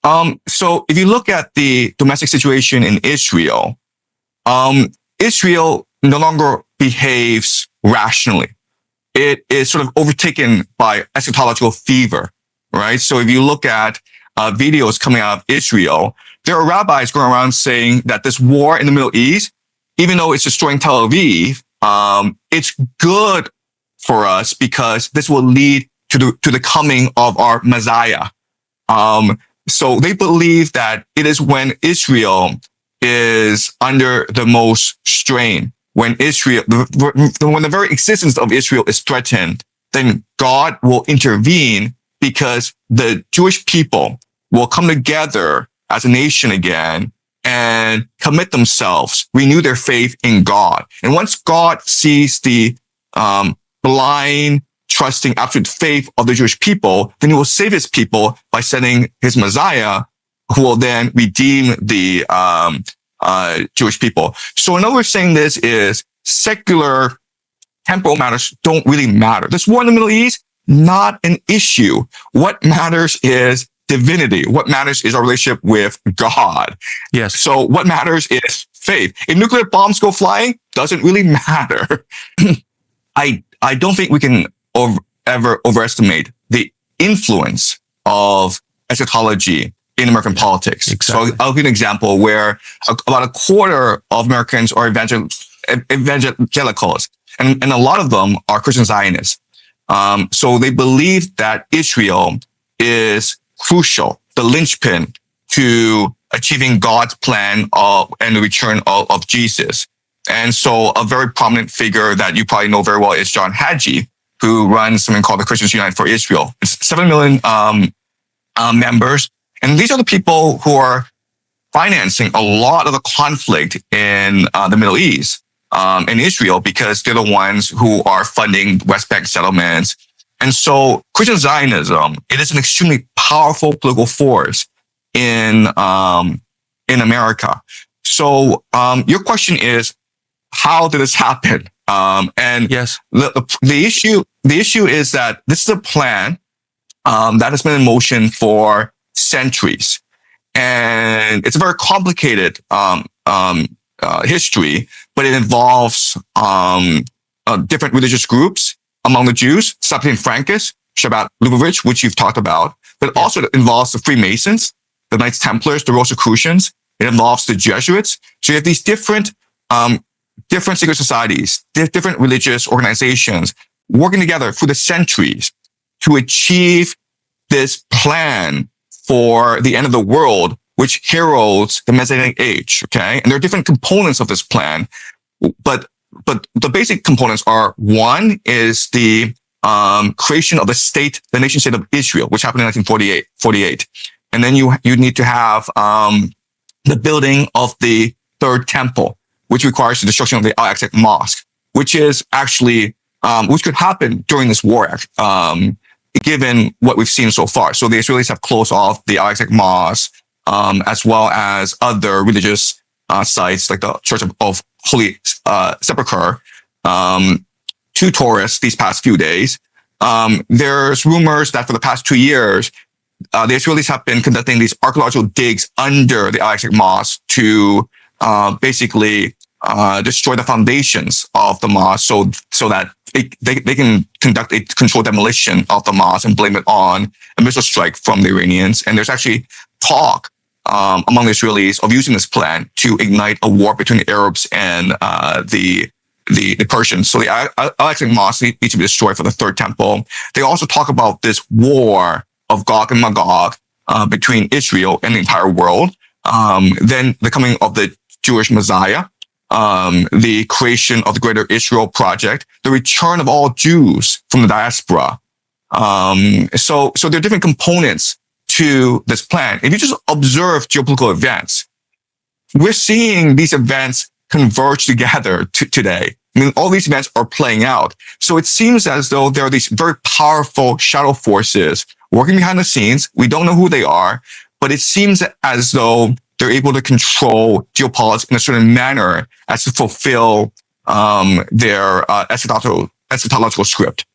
So if you look at the domestic situation in Israel, Israel no longer behaves rationally. It is sort of overtaken by eschatological fever, right? So if you look at videos coming out of Israel, there are rabbis going around saying that this war in the Middle East, even though it's destroying Tel Aviv, it's good for us because this will lead to the coming of our Messiah. So they believe that it is when Israel is under the most strain, when when the very existence of Israel is threatened, then God will intervene because the Jewish people will come together as a nation again and commit themselves, renew their faith in God. And once God sees the blind, trusting, absolute faith of the Jewish people, then he will save his people by sending his Messiah, who will then redeem the Jewish people. So another saying this is secular temporal matters don't really matter. This war in the Middle East, not an issue. What matters is divinity. What matters is our relationship with God. Yes. So what matters is faith. If nuclear bombs go flying, doesn't really matter. I don't think we can ever overestimate the influence of eschatology in American politics. Exactly. So I'll give an example where about a quarter of Americans are evangelicals, and a lot of them are Christian Zionists. So they believe that Israel is crucial, the linchpin to achieving God's plan and the return of Jesus. And so a very prominent figure that you probably know very well is John Hagee, who runs something called the Christians United for Israel. It's 7 million members. And these are the people who are financing a lot of the conflict in the Middle East, in Israel, because they're the ones who are funding West Bank settlements. And so Christian Zionism, it is an extremely powerful political force in America. So your question is, how did this happen? And yes, the issue is that this is a plan that has been in motion for centuries, and it's a very complicated history, but it involves different religious groups among the Jews, Sephardim Frankists, Shabbat Lubavitch, which you've talked about, but also it involves the Freemasons, the Knights Templars, the Rosicrucians. It involves the Jesuits. So you have these different secret societies, different religious organizations working together through the centuries to achieve this plan for the end of the world, which heralds the Messianic age. Okay. And there are different components of this plan, but the basic components are: one is the creation of the nation state of Israel, which happened in 1948. And then you need to have the building of the third temple, which requires the destruction of the Al-Aqsa Mosque, which is actually, which could happen during this war, given what we've seen so far. So the Israelis have closed off the Al-Aqsa Mosque, as well as other religious sites like the Church of Holy Sepulchre, to tourists these past few days. There's rumors that for the past 2 years, the Israelis have been conducting these archaeological digs under the Al-Aqsa Mosque to basically destroy the foundations of the mosque, so that they can conduct a controlled demolition of the mosque and blame it on a missile strike from the Iranians. And there's actually talk among the Israelis of using this plan to ignite a war between the Arabs and the Persians. So the Al-Aqsa Mosque needs to be destroyed for the third temple. They also talk about this war of Gog and Magog between Israel and the entire world. Then the coming of the Jewish Messiah, the creation of the Greater Israel Project, the return of all Jews from the diaspora. So there are different components to this plan. If you just observe geopolitical events, we're seeing these events converge together today. I mean, all these events are playing out. So it seems as though there are these very powerful shadow forces working behind the scenes. We don't know who they are, but it seems as though they're able to control geopolitics in a certain manner as to fulfill their eschatological script.